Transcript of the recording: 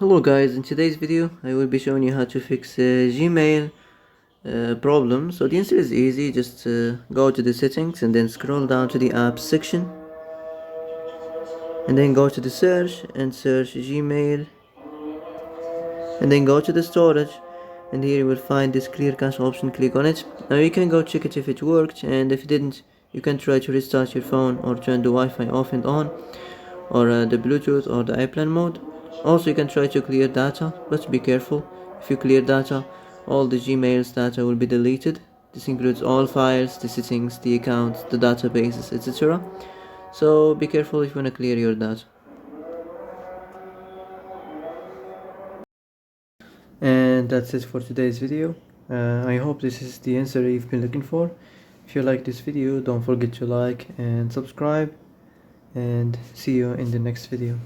Hello guys, in today's video I will be showing you how to fix a Gmail problem. So the answer is easy, just go to the settings and then scroll down to the apps section and then go to the search and search Gmail and then go to the storage, and here you will find this clear cache option. Click on it. Now you can go check it if it worked, and if it didn't you can try to restart your phone or turn the Wi-Fi off and on, or the Bluetooth or the airplane mode. Also you can try to clear data, but be careful. If you clear data, all the Gmail's data will be deleted. This includes all files, the settings, the accounts, the databases, etc. So be careful if you want to clear your data. And that's it for today's video. I hope this is the answer you've been looking for. If you like this video, don't forget to like and subscribe, and see you in the next video.